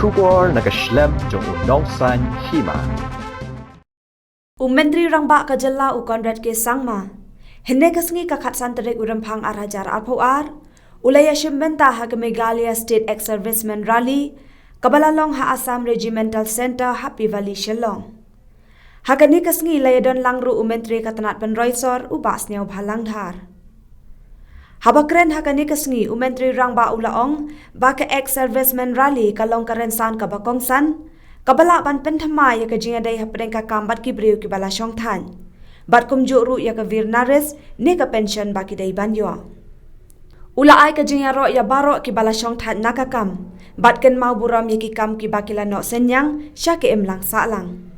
Shubun nakaslem jong Nongtrei Hima. Myntri Rangbah kajalla Conrad ke sangma. Hende kasngi kakatsan terik urampang arajar arpoar. Ulaya Bynta ha ke Meghalaya State Ex-Servicemen Rally. Kabalalong ha Assam Regimental Center Happy Valley Shillong. Hakani kasngi layadon langru Myntri katanat penroisor ubas niaw bhalang dhar. Habakren hakani kasngi Myntri Rangbah ulaong baka Ex-Servicemen Rally kalong karensan kabakongsan. Kabala ban penthama ya ka jinga dai hapren ka kambat ki breu ki bala Shongthait. Bat kumjuk ru ya ka virnaris ne ka pension baki dai banyo. Ula ai ka jinga ro ya barok ki bala Shongthait nakakam. Bat ken mau buram ya ki kam ki bakila no senyang sya ke emlang salang.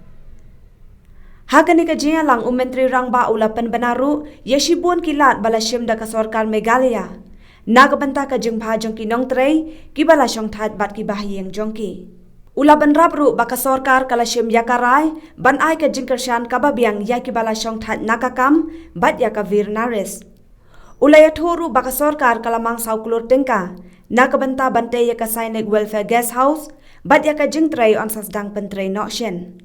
Hakani ka jinga lang Myntri Rangbah ula Pynbna ru ya Shibun kilat bala shimda ka sorkar Meghalaya. Nagabanta ka jingpha jongki Nongtrei ki bala Shongthait bat ki bahiyeng jongki. Ula benrap ru baka sorkar kalashim yakarai ban ai ka jingkershan kababiang yaki bala Shongthait nakakam bat yaka virnaris. Ula ya thoru baka sorkar kalamang saukulur tingka nakabenta bante yaka Sainik Welfare Guest House bat yaka jingtrei on sasdang pentrei nokshen.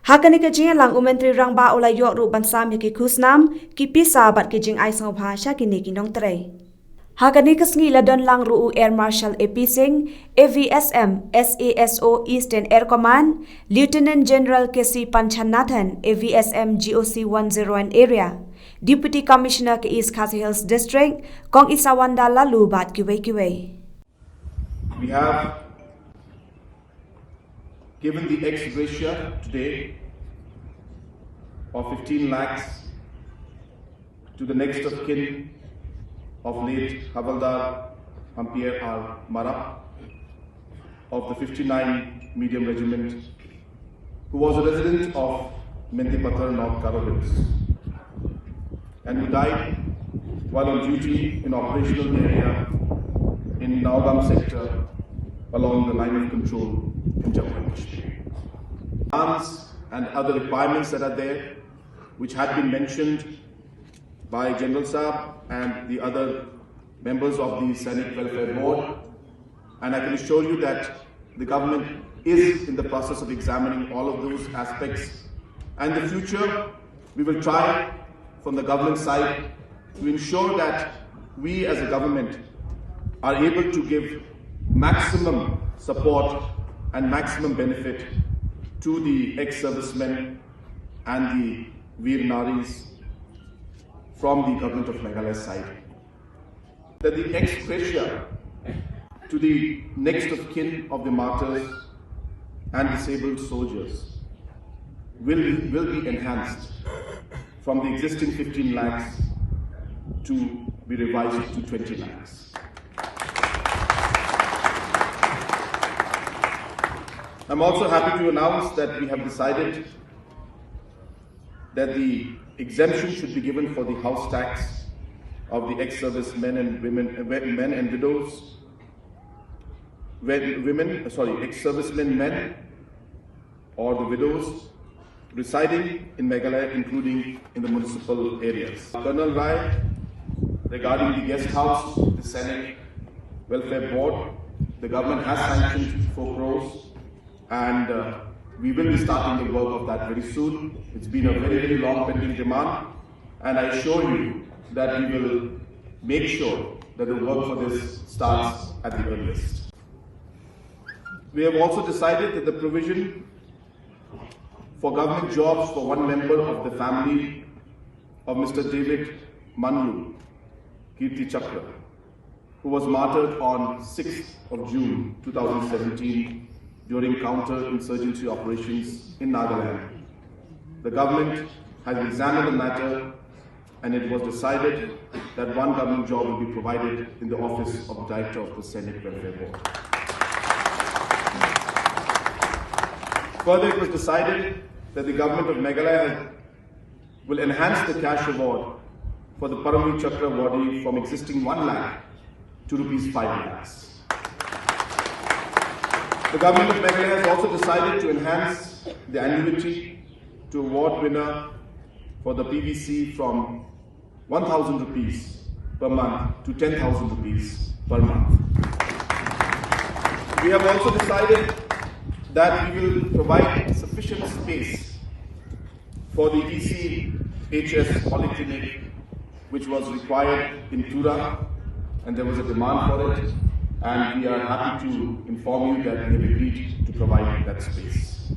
Hakani ka jingalang Myntri Rangbah ula yok ru bansam yaki kusnam ki pisa bat ki jing ai sangobha syakini ki Nongtrei. Hakani kasngi ladon lang ruu Air Marshal AP Singh, AVSM, SASO Eastern Air Command, Lieutenant General KC Panchanathan, AVSM GOC 101 Area, Deputy Commissioner ke East Khasi Hills District, Kong Isawanda lalu bat kiwei. We have given the ex gratia today of 15 lakhs to the next of kin of late Havaldar Ampere R. Mara of the 59 Medium Regiment, who was a resident of Myntri, North Carolina, and who died while on duty in operational area in Naugam sector along the line of control in Jammu and Kashmir. Demands and other requirements that are there, which had been mentioned by General Saab and the other members of the Sainik Welfare Board, and I can assure you that the government is in the process of examining all of those aspects. And in the future, we will try from the government side to ensure that we as a government are able to give maximum support and maximum benefit to the ex-servicemen and the Veer Naris from the government of Meghalaya's side. That the ex gratia to the next of kin of the martyrs and disabled soldiers will be enhanced from the existing 15 lakhs to be revised to 20 lakhs. I'm also happy to announce that we have decided that the exemption should be given for the house tax of the ex-service men and widows, ex-servicemen men or the widows residing in Meghalaya, including in the municipal areas. Colonel Rai, regarding the guest house, the Sainik Welfare Board, the government has sanctioned 4 crores and we will be starting the work of that very soon. It's been a very, very long pending demand, and I assure you that we will make sure that the work for this starts at the earliest. We have also decided that the provision for government jobs for one member of the family of Mr. David Manlu, Kirti Chakra, who was martyred on 6th of June 2017 during counter-insurgency operations in Nagaland. The government has examined the matter and it was decided that one government job will be provided in the office of the Director of the Sainik Welfare Board. Further, it was decided that the government of Meghalaya will enhance the cash award for the Paramveer Chakra awardee from existing 1 lakh to rupees 5 lakhs. The government of Meghalaya has also decided to enhance the annuity to award winner for the PVC from 1,000 rupees per month to 10,000 rupees per month. We have also decided that we will provide sufficient space for the ECHS polyclinic, which was required in Tura, and there was a demand for it, and we are happy to inform you that we have agreed to provide that space.